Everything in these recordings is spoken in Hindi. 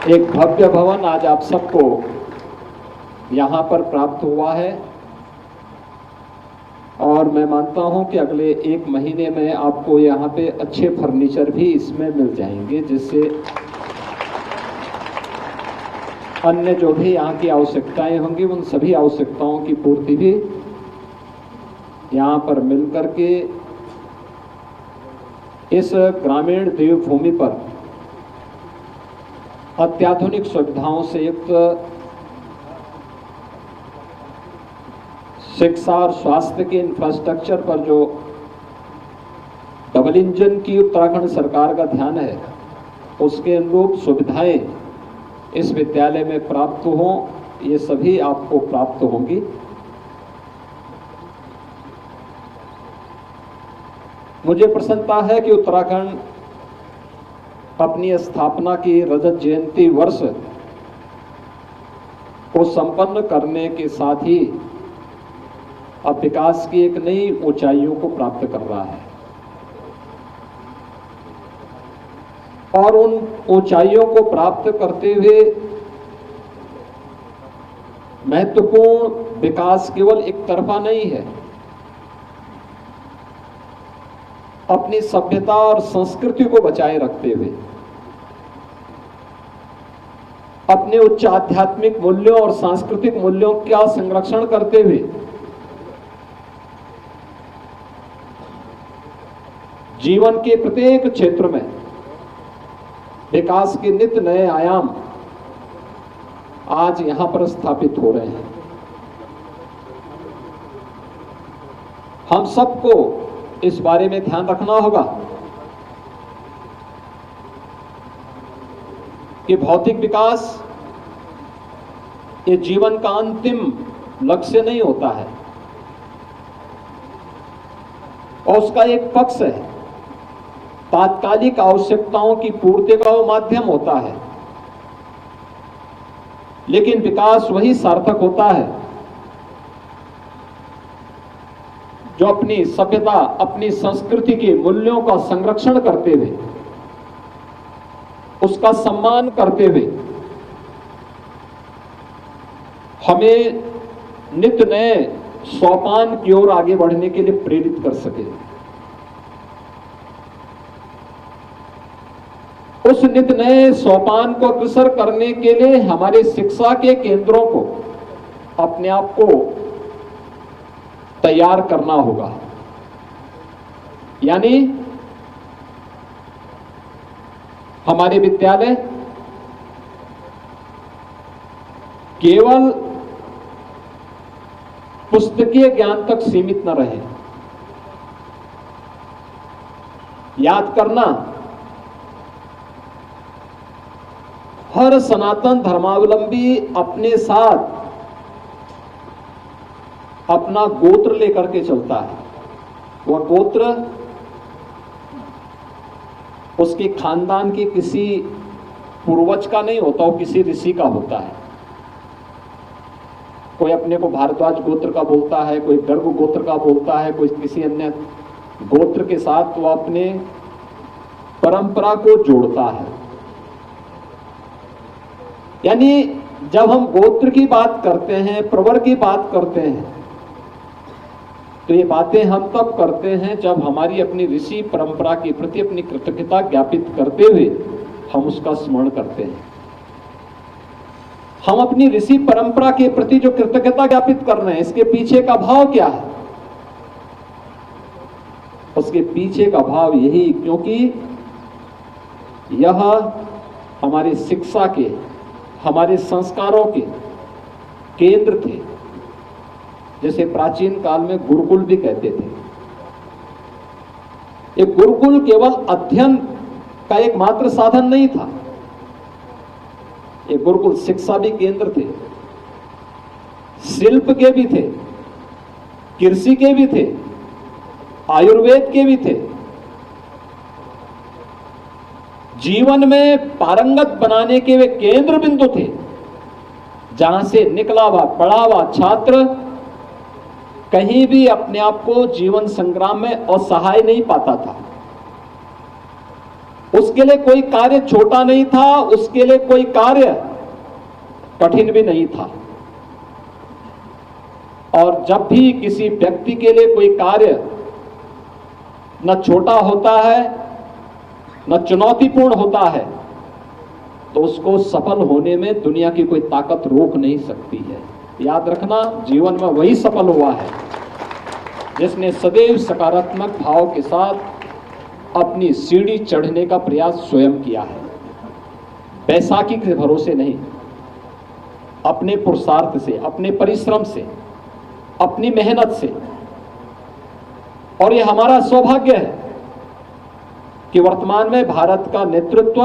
एक भव्य भवन आज आप सबको यहाँ पर प्राप्त हुआ है और मैं मानता हूँ कि अगले 1 महीने में आपको यहाँ पे अच्छे फर्नीचर भी इसमें मिल जाएंगे, जिससे अन्य जो भी यहाँ की आवश्यकताएं होंगी उन सभी आवश्यकताओं की पूर्ति भी यहाँ पर मिलकर के इस ग्रामीण देवभूमि पर अत्याधुनिक सुविधाओं से युक्त शिक्षा और स्वास्थ्य के इंफ्रास्ट्रक्चर पर जो डबल इंजन की उत्तराखंड सरकार का ध्यान है, उसके अनुरूप सुविधाएं इस विद्यालय में प्राप्त हों, ये सभी आपको प्राप्त होंगी। मुझे प्रसन्नता है कि उत्तराखंड अपनी स्थापना की रजत जयंती वर्ष को संपन्न करने के साथ ही अब विकास की एक नई ऊंचाइयों को प्राप्त कर रहा है और उन ऊंचाइयों को प्राप्त करते हुए महत्वपूर्ण विकास केवल एक तरफा नहीं है, अपनी सभ्यता और संस्कृति को बचाए रखते हुए अपने उच्च आध्यात्मिक मूल्यों और सांस्कृतिक मूल्यों का संरक्षण करते हुए जीवन के प्रत्येक क्षेत्र में विकास के नित्य नए आयाम आज यहां पर स्थापित हो रहे हैं। हम सबको इस बारे में ध्यान रखना होगा कि भौतिक विकास ये जीवन का अंतिम लक्ष्य नहीं होता है और उसका एक पक्ष है, तात्कालिक आवश्यकताओं की पूर्ति का वो माध्यम होता है, लेकिन विकास वही सार्थक होता है जो अपनी सभ्यता, अपनी संस्कृति के मूल्यों का संरक्षण करते हुए, उसका सम्मान करते हुए हमें नित्य नए सोपान की ओर आगे बढ़ने के लिए प्रेरित कर सके। उस नित्य नए सोपान को अग्रसर करने के लिए हमारे शिक्षा के केंद्रों को अपने आप को तैयार करना होगा। यानी हमारे विद्यालय केवल पुस्तकीय ज्ञान तक सीमित न रहे। याद करना, हर सनातन धर्मावलंबी अपने साथ अपना गोत्र लेकर के चलता है। वह गोत्र उसके खानदान के किसी पूर्वज का नहीं होता, वो किसी ऋषि का होता है। कोई अपने को भारद्वाज गोत्र का बोलता है, कोई गर्ग गोत्र का बोलता है, कोई किसी अन्य गोत्र के साथ वो अपने परंपरा को जोड़ता है। यानी जब हम गोत्र की बात करते हैं, प्रवर की बात करते हैं, तो ये बातें हम तब करते हैं जब हमारी अपनी ऋषि परंपरा के प्रति अपनी कृतज्ञता ज्ञापित करते हुए हम उसका स्मरण करते हैं। हम अपनी ऋषि परंपरा के प्रति जो कृतज्ञता ज्ञापित कर रहे हैं, इसके पीछे का भाव क्या है? उसके पीछे का भाव यही, क्योंकि यह हमारी शिक्षा के, हमारे संस्कारों के केंद्र थे, जैसे प्राचीन काल में गुरुकुल भी कहते थे। ये गुरुकुल केवल अध्ययन का एक मात्र साधन नहीं था, ये गुरुकुल शिक्षा भी केंद्र थे, शिल्प के भी थे, कृषि के भी थे, आयुर्वेद के भी थे। जीवन में पारंगत बनाने के वे केंद्र बिंदु थे, जहां से निकला हुआ पढ़ा हुआ छात्र कहीं भी अपने आप को जीवन संग्राम में असहाय नहीं पाता था। उसके लिए कोई कार्य छोटा नहीं था, उसके लिए कोई कार्य कठिन भी नहीं था। और जब भी किसी व्यक्ति के लिए कोई कार्य न छोटा होता है न चुनौतीपूर्ण होता है, तो उसको सफल होने में दुनिया की कोई ताकत रोक नहीं सकती है। याद रखना, जीवन में वही सफल हुआ है जिसने सदैव सकारात्मक भाव के साथ अपनी सीढ़ी चढ़ने का प्रयास स्वयं किया है, बैसाखी के भरोसे नहीं, अपने पुरुषार्थ से, अपने परिश्रम से, अपनी मेहनत से। और ये हमारा सौभाग्य है कि वर्तमान में भारत का नेतृत्व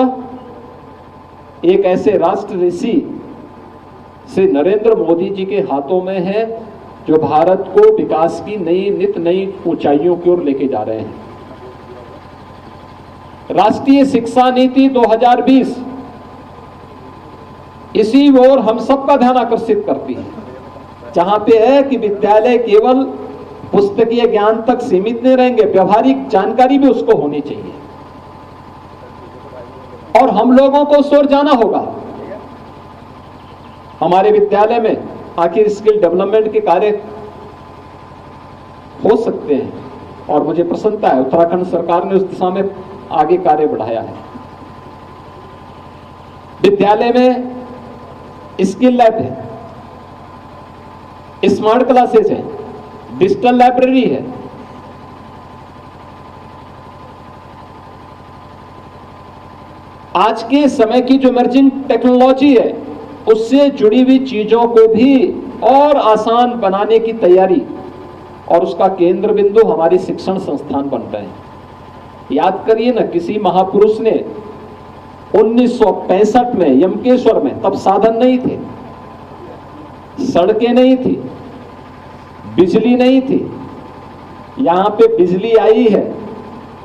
एक ऐसे राष्ट्र ऋषि श्री नरेंद्र मोदी जी के हाथों में है, जो भारत को विकास की नित नई ऊंचाइयों की ओर लेके जा रहे हैं। राष्ट्रीय शिक्षा नीति 2020 इसी ओर हम सबका ध्यान आकर्षित करती है, जहां पे है कि विद्यालय केवल पुस्तकीय ज्ञान तक सीमित नहीं रहेंगे, व्यवहारिक जानकारी भी उसको होनी चाहिए। और हम लोगों को उस ओर जाना होगा। हमारे विद्यालय में आखिर स्किल डेवलपमेंट के कार्य हो सकते हैं, और मुझे प्रसन्नता है उत्तराखंड सरकार ने उस दिशा में आगे कार्य बढ़ाया है। विद्यालय में स्किल लैब है, स्मार्ट क्लासेस है, डिजिटल लाइब्रेरी है। आज के समय की जो इमर्जिंग टेक्नोलॉजी है, उससे जुड़ी हुई चीजों को भी और आसान बनाने की तैयारी, और उसका केंद्र बिंदु हमारे शिक्षण संस्थान बन रहे हैं। याद करिए ना, किसी महापुरुष ने 1965 में यमकेश्वर में, तब साधन नहीं थे, सड़कें नहीं थी, बिजली नहीं थी। यहां पे बिजली आई है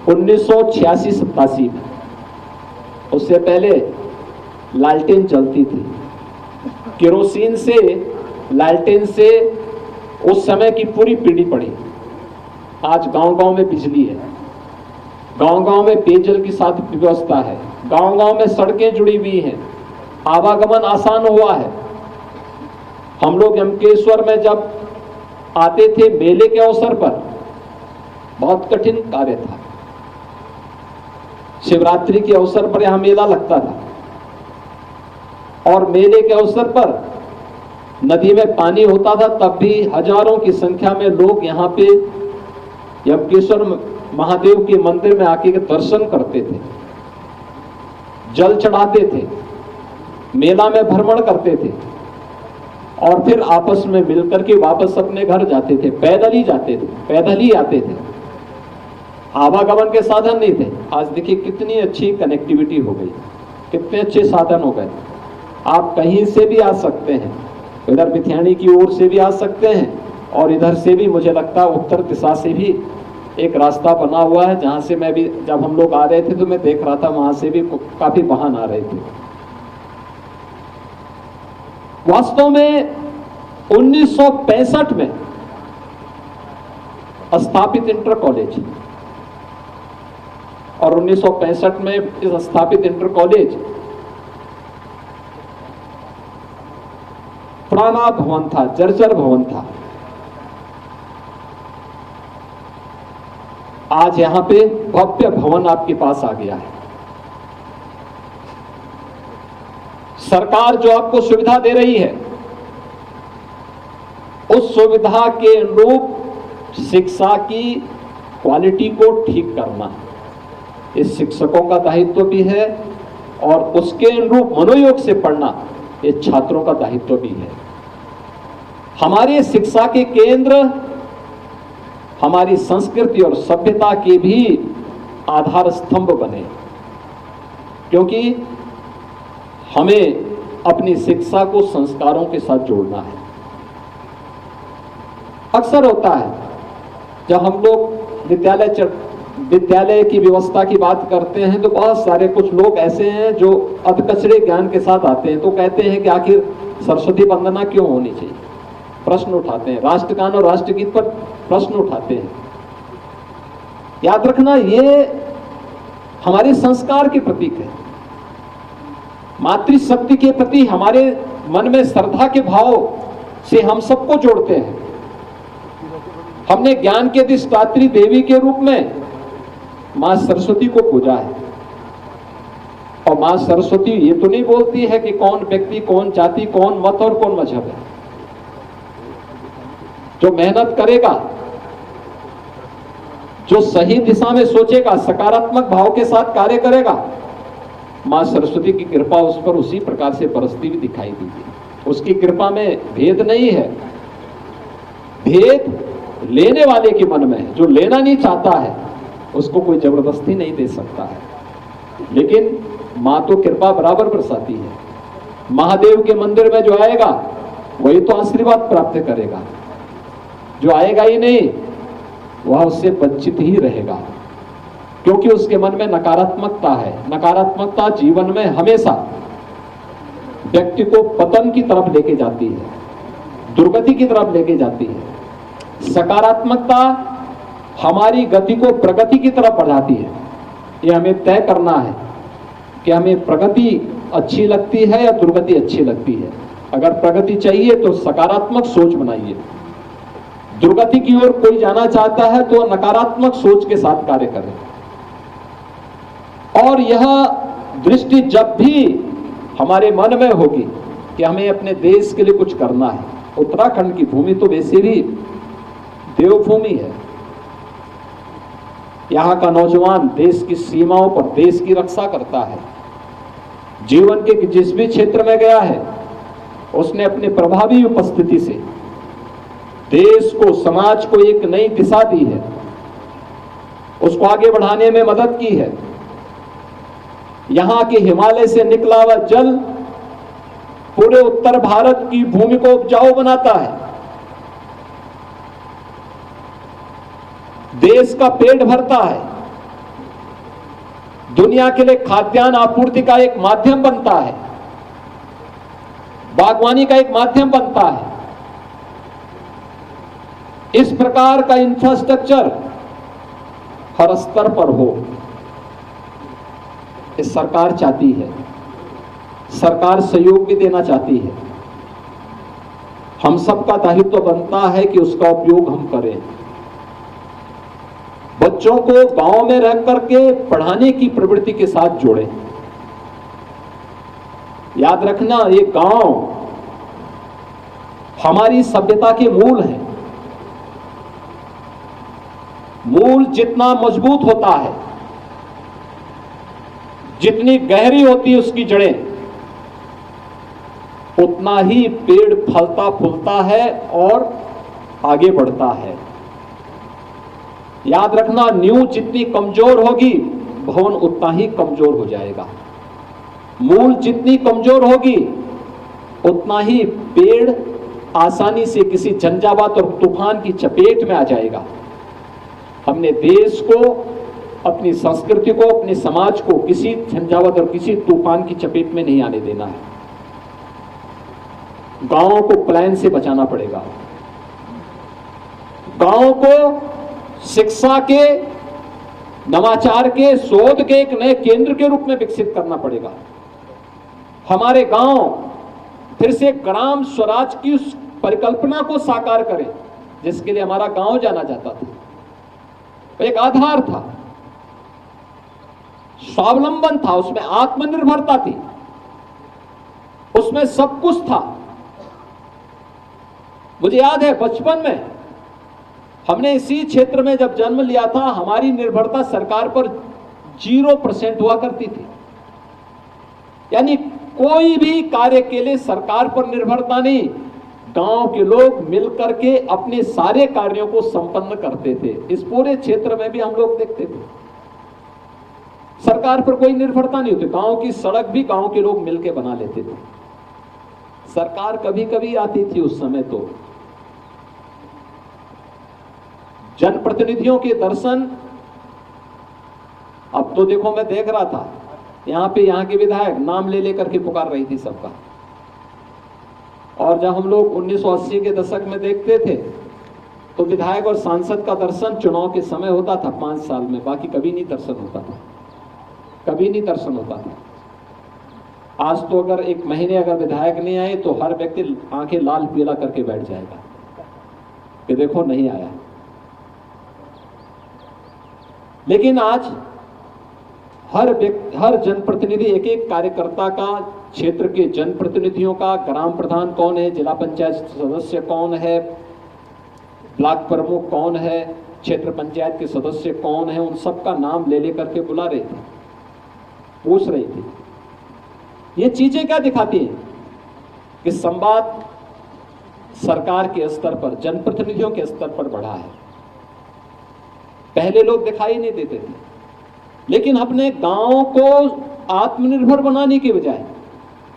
1986-87 में। उससे पहले लालटेन चलती थी, केरोसिन से, लालटेन से उस समय की पूरी पीढ़ी पड़ी। आज गांव-गांव में बिजली है, गांव-गांव में पेयजल की साथ व्यवस्था है, गांव-गांव में सड़कें जुड़ी हुई हैं, आवागमन आसान हुआ है। हम लोग यमकेश्वर में जब आते थे मेले के अवसर पर, बहुत कठिन कार्य था। शिवरात्रि के अवसर पर यहां मेला लगता था, और मेले के अवसर पर नदी में पानी होता था, तब भी हजारों की संख्या में लोग यहाँ पे यमकेश्वर महादेव के मंदिर में आके के दर्शन करते थे, जल चढ़ाते थे, मेला में भ्रमण करते थे, और फिर आपस में मिलकर के वापस अपने घर जाते थे। पैदल ही जाते थे, पैदल ही आते थे, आवागमन के साधन नहीं थे। आज देखिए कितनी अच्छी कनेक्टिविटी हो गई, कितने अच्छे साधन हो गए। आप कहीं से भी आ सकते हैं, इधर बिथानी की ओर से भी आ सकते हैं, और इधर से भी मुझे लगता है उत्तर दिशा से भी एक रास्ता बना हुआ है, जहां से मैं भी, जब हम लोग आ रहे थे तो मैं देख रहा था वहां से भी काफी वाहन आ रहे थे। वास्तव में 1965 में स्थापित इंटर कॉलेज, और 1965 में इस स्थापित इंटर कॉलेज पुराना भवन था, जर्जर भवन था। आज यहां पे भव्य भवन आपके पास आ गया है। सरकार जो आपको सुविधा दे रही है, उस सुविधा के अनुरूप शिक्षा की क्वालिटी को ठीक करना इस शिक्षकों का दायित्व भी है, और उसके अनुरूप मनोयोग से पढ़ना ये छात्रों का दायित्व भी है। हमारी शिक्षा के केंद्र हमारी संस्कृति और सभ्यता के भी आधार स्तंभ बने, क्योंकि हमें अपनी शिक्षा को संस्कारों के साथ जोड़ना है। अक्सर होता है जब हम लोग विद्यालय की व्यवस्था की बात करते हैं, तो बहुत सारे कुछ लोग ऐसे हैं जो अधकचरे ज्ञान के साथ आते हैं, तो कहते हैं कि आखिर सरस्वती वंदना क्यों होनी चाहिए, प्रश्न उठाते हैं, राष्ट्रगान और राष्ट्रगीत पर प्रश्न उठाते हैं। याद रखना, ये हमारे संस्कार के प्रतीक है। मातृशक्ति के प्रति हमारे मन में श्रद्धा के भाव से हम सबको जोड़ते हैं। हमने ज्ञान के अधिष्ठात्री देवी के रूप में मां सरस्वती को पूजा है। और मां सरस्वती ये तो नहीं बोलती है कि कौन व्यक्ति, कौन जाति, कौन मत और कौन मजहब है। जो मेहनत करेगा, जो सही दिशा में सोचेगा, सकारात्मक भाव के साथ कार्य करेगा, मां सरस्वती की कृपा उस पर उसी प्रकार से बरसती भी दिखाई देगी। उसकी कृपा में भेद नहीं है, भेद लेने वाले के मन में है। जो लेना नहीं चाहता है उसको कोई जबरदस्ती नहीं दे सकता है। लेकिन मां तो कृपा बराबर बरसाती है। महादेव के मंदिर में जो आएगा वही तो आशीर्वाद प्राप्त करेगा, जो आएगा ही नहीं वह उससे वंचित ही रहेगा, क्योंकि उसके मन में नकारात्मकता है। नकारात्मकता जीवन में हमेशा व्यक्ति को पतन की तरफ लेके जाती है, दुर्गति की तरफ लेके जाती है। सकारात्मकता हमारी गति को प्रगति की तरफ बढ़ाती है। यह हमें तय करना है कि हमें प्रगति अच्छी लगती है या दुर्गति अच्छी लगती है। अगर प्रगति चाहिए तो सकारात्मक सोच बनाइए, दुर्गति की ओर कोई जाना चाहता है तो नकारात्मक सोच के साथ कार्य करें। और यह दृष्टि जब भी हमारे मन में होगी कि हमें अपने देश के लिए कुछ करना है। उत्तराखंड की भूमि तो वैसे भी देवभूमि है। यहाँ का नौजवान देश की सीमाओं पर देश की रक्षा करता है। जीवन के जिस भी क्षेत्र में गया है उसने अपनी प्रभावी उपस्थिति से देश को, समाज को एक नई दिशा दी है, उसको आगे बढ़ाने में मदद की है। यहां के हिमालय से निकला हुआ जल पूरे उत्तर भारत की भूमि को उपजाऊ बनाता है, देश का पेट भरता है, दुनिया के लिए खाद्यान्न आपूर्ति का एक माध्यम बनता है, बागवानी का एक माध्यम बनता है। इस प्रकार का इंफ्रास्ट्रक्चर हर स्तर पर हो, इस सरकार चाहती है। सरकार सहयोग भी देना चाहती है। हम सबका दायित्व बनता है कि उसका उपयोग हम करें। बच्चों को गांव में रह करके पढ़ाने की प्रवृत्ति के साथ जोड़ें। याद रखना, ये गांव हमारी सभ्यता के मूल हैं। मूल जितना मजबूत होता है, जितनी गहरी होती है उसकी जड़ें, उतना ही पेड़ फलता फूलता है और आगे बढ़ता है। याद रखना, नींव जितनी कमजोर होगी भवन उतना ही कमजोर हो जाएगा। मूल जितनी कमजोर होगी उतना ही पेड़ आसानी से किसी झंझावात और तूफान की चपेट में आ जाएगा। हमने देश को, अपनी संस्कृति को, अपने समाज को किसी झंझावात और किसी तूफान की चपेट में नहीं आने देना है। गांवों को पलायन से बचाना पड़ेगा। गांवों को शिक्षा के, नवाचार के, शोध के एक नए केंद्र के रूप में विकसित करना पड़ेगा। हमारे गांव फिर से ग्राम स्वराज की उस परिकल्पना को साकार करें जिसके लिए हमारा गांव जाना जाता था। एक आधार था, स्वावलंबन था, उसमें आत्मनिर्भरता थी, उसमें सब कुछ था। मुझे याद है बचपन में हमने इसी क्षेत्र में जब जन्म लिया था, हमारी निर्भरता सरकार पर 0% हुआ करती थी। यानी कोई भी कार्य के लिए सरकार पर निर्भरता नहीं, गांव के लोग मिलकर के अपने सारे कार्यों को संपन्न करते थे। इस पूरे क्षेत्र में भी हम लोग देखते थे, सरकार पर कोई निर्भरता नहीं होती। गांव की सड़क भी गांव के लोग मिलकर बना लेते थे। सरकार कभी कभी आती थी उस समय, तो जनप्रतिनिधियों के दर्शन, अब तो देखो मैं देख रहा था यहाँ के विधायक नाम ले लेकर के पुकार रही थी सबका। और जब हम लोग 1980 के दशक में देखते थे तो विधायक और सांसद का दर्शन चुनाव के समय होता था 5 साल में, बाकी कभी नहीं दर्शन होता था। कभी नहीं दर्शन होता था। आज तो अगर एक महीने अगर विधायक नहीं आए तो हर व्यक्ति आंखें लाल पीला करके बैठ जाएगा कि देखो नहीं आया। लेकिन आज हर जनप्रतिनिधि, एक एक कार्यकर्ता का, क्षेत्र के जनप्रतिनिधियों का, ग्राम प्रधान कौन है, जिला पंचायत सदस्य कौन है, ब्लॉक प्रमुख कौन है, क्षेत्र पंचायत के सदस्य कौन है, उन सबका नाम ले लेकर के बुला रहे थे, पूछ रही थी। ये चीजें क्या दिखाती हैं कि संवाद सरकार के स्तर पर, जनप्रतिनिधियों के स्तर पर बढ़ा है। पहले लोग दिखाई नहीं देते थे, लेकिन अपने गांव को आत्मनिर्भर बनाने की बजाय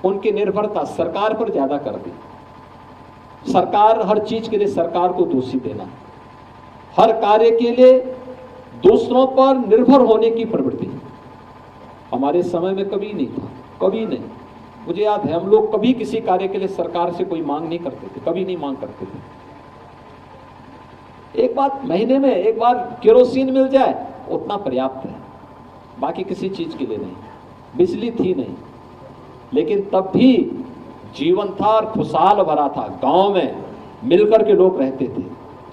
उनकी निर्भरता सरकार पर ज्यादा कर दी। सरकार, हर चीज के लिए सरकार को दोषी देना, हर कार्य के लिए दूसरों पर निर्भर होने की प्रवृत्ति हमारे समय में कभी नहीं था, कभी नहीं। मुझे याद है, हम लोग कभी किसी कार्य के लिए सरकार से कोई मांग नहीं करते थे, कभी नहीं मांग करते थे। एक बात, महीने में एक बार केरोसिन मिल जाए उतना पर्याप्त है, बाकी किसी चीज के लिए नहीं। बिजली थी नहीं, लेकिन तब भी जीवन था और खुशहाल भरा था। गांव में मिलकर के लोग रहते थे,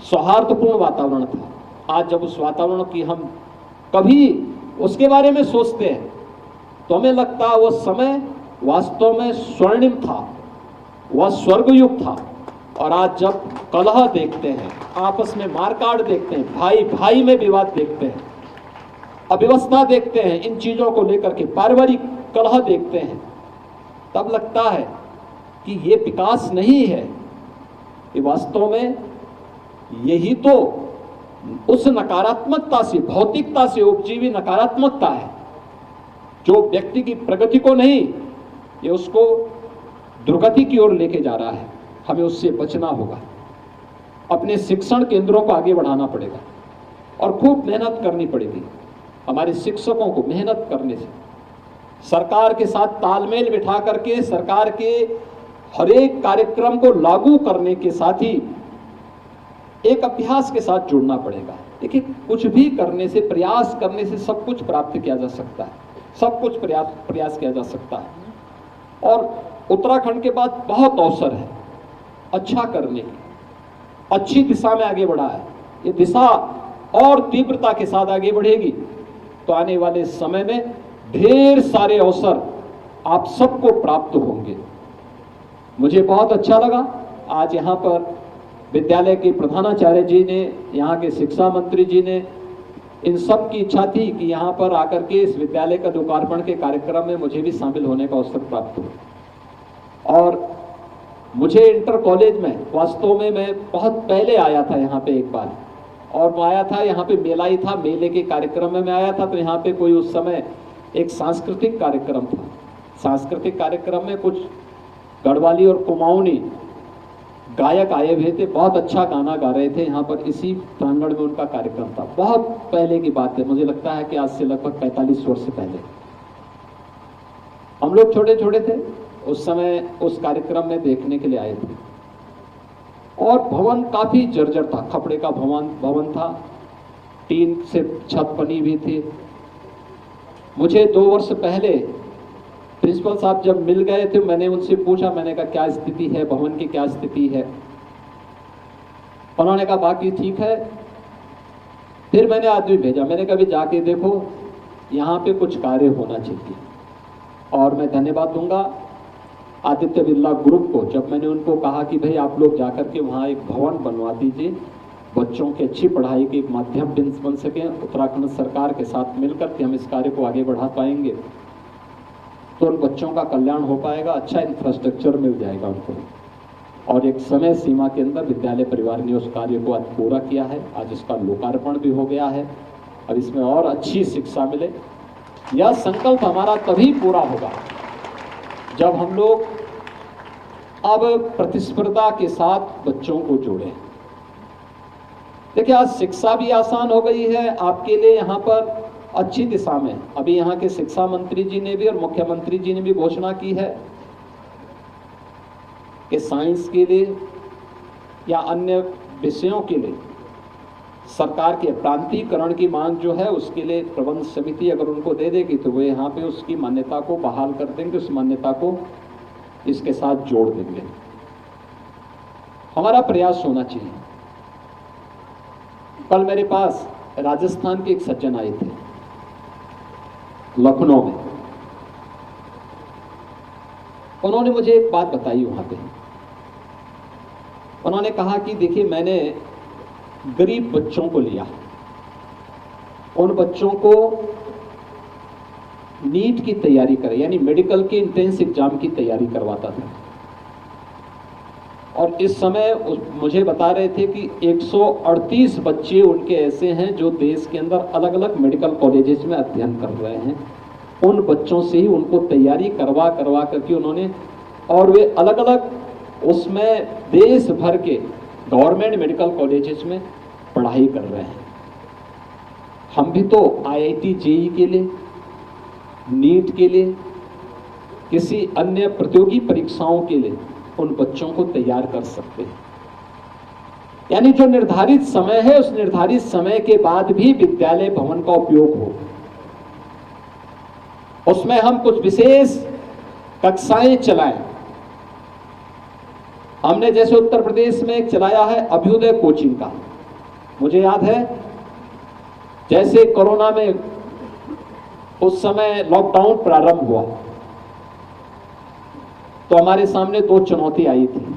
सौहार्दपूर्ण वातावरण था। आज जब उस वातावरण की हम कभी उसके बारे में सोचते हैं तो हमें लगता है वो समय वास्तव में स्वर्णिम था, वह स्वर्गयुग था। और आज जब कलह देखते हैं, आपस में मारकाट देखते हैं, भाई भाई में विवाद देखते हैं, अव्यवस्था देखते हैं, इन चीजों को लेकर के पारिवारिक कलह देखते हैं, तब लगता है कि ये विकास नहीं है, ये वास्तव में यही तो उस नकारात्मकता से, भौतिकता से उपजीवी नकारात्मकता है जो व्यक्ति की प्रगति को नहीं, ये उसको दुर्गति की ओर लेके जा रहा है। हमें उससे बचना होगा। अपने शिक्षण केंद्रों को आगे बढ़ाना पड़ेगा और खूब मेहनत करनी पड़ेगी। हमारे शिक्षकों को मेहनत करने से, सरकार के साथ तालमेल बिठा करके सरकार के हर एक कार्यक्रम को लागू करने के साथ ही एक अभ्यास के साथ जुड़ना पड़ेगा। देखिए, कुछ भी करने से, प्रयास करने से सब कुछ प्राप्त किया जा सकता है, सब कुछ प्रयास किया जा सकता है। और उत्तराखंड के बाद बहुत अवसर है अच्छा करने की, अच्छी दिशा में आगे बढ़ा है। ये दिशा और तीव्रता के साथ आगे बढ़ेगी तो आने वाले समय में ढेर सारे अवसर आप सबको प्राप्त होंगे। मुझे बहुत अच्छा लगा आज यहाँ पर विद्यालय के प्रधानाचार्य जी ने, यहाँ के शिक्षा मंत्री जी ने, इन सब की इच्छा थी कि यहाँ पर आकर के इस विद्यालय का लोकार्पण के कार्यक्रम में मुझे भी शामिल होने का अवसर प्राप्त हो। और मुझे इंटर कॉलेज में, वास्तव में मैं बहुत पहले आया था यहाँ पे एक बार, और मैं आया था, यहाँ पे मेला ही था, मेले के कार्यक्रम में मैं आया था। तो यहाँ पे कोई उस समय एक सांस्कृतिक कार्यक्रम था। सांस्कृतिक कार्यक्रम में कुछ गढ़वाली और कुमाऊनी गायक आए हुए थे, बहुत अच्छा गाना गा रहे थे। यहाँ पर इसी प्रांगण में उनका कार्यक्रम था। बहुत पहले की बात है, मुझे लगता है कि आज से लगभग 45 वर्ष पहले। हम लोग छोटे छोटे थे उस समय, उस कार्यक्रम में देखने के लिए आए थे। और भवन काफी जर्जर था, खपड़े का भवन था, टीन से छत बनी हुई थी। मुझे 2 वर्ष पहले प्रिंसिपल साहब जब मिल गए थे, मैंने उनसे पूछा, मैंने कहा क्या स्थिति है, भवन की क्या स्थिति है। उन्होंने कहा बाकी ठीक है। फिर मैंने आदमी भेजा, मैंने कहा भी जाके देखो, यहाँ पे कुछ कार्य होना चाहिए। और मैं धन्यवाद दूंगा आदित्य बिरला ग्रुप को, जब मैंने उनको कहा कि भाई आप लोग जाकर के वहाँ एक भवन बनवा दीजिए, बच्चों की अच्छी पढ़ाई के एक माध्यम बन सके, उत्तराखंड सरकार के साथ मिलकर के हम इस कार्य को आगे बढ़ा पाएंगे तो उन बच्चों का कल्याण हो पाएगा, अच्छा इंफ्रास्ट्रक्चर मिल जाएगा उनको। और एक समय सीमा के अंदर विद्यालय परिवार ने उस कार्य को आज पूरा किया है, आज इसका लोकार्पण भी हो गया है। अब इसमें और अच्छी शिक्षा मिले। यह संकल्प हमारा तभी पूरा होगा जब हम लोग अब प्रतिस्पर्धा के साथ बच्चों को जोड़ें। देखिए, आज शिक्षा भी आसान हो गई है आपके लिए, यहाँ पर अच्छी दिशा में। अभी यहाँ के शिक्षा मंत्री जी ने भी और मुख्यमंत्री जी ने भी घोषणा की है कि साइंस के लिए या अन्य विषयों के लिए सरकार के प्रांतीकरण की मांग जो है उसके लिए प्रबंध समिति अगर उनको दे देगी तो वो यहाँ पे उसकी मान्यता को बहाल कर देंगे, उस मान्यता को इसके साथ जोड़ देंगे। हमारा प्रयास होना चाहिए। कल मेरे पास राजस्थान के एक सज्जन आए थे लखनऊ में। उन्होंने मुझे एक बात बताई वहां पे। उन्होंने कहा कि देखिए, मैंने गरीब बच्चों को लिया, उन बच्चों को नीट की तैयारी करे, यानी मेडिकल के एंट्रेंस एग्जाम की तैयारी करवाता था। और इस समय मुझे बता रहे थे कि 138 बच्चे उनके ऐसे हैं जो देश के अंदर अलग अलग मेडिकल कॉलेजेस में अध्ययन कर रहे हैं। उन बच्चों से ही उनको तैयारी करवा करके उन्होंने, और वे अलग अलग उसमें देश भर के गवर्नमेंट मेडिकल कॉलेजेस में पढ़ाई कर रहे हैं। हम भी तो IIT JEE के लिए, नीट के लिए, किसी अन्य प्रतियोगी परीक्षाओं के लिए उन बच्चों को तैयार कर सकते हैं। यानी जो निर्धारित समय है, उस निर्धारित समय के बाद भी विद्यालय भवन का उपयोग हो, उसमें हम कुछ विशेष कक्षाएं चलाएं। हमने जैसे उत्तर प्रदेश में एक चलाया है अभ्युदय कोचिंग का। मुझे याद है जैसे कोरोना में उस समय लॉकडाउन प्रारंभ हुआ तो हमारे सामने 2 चुनौती आई थी।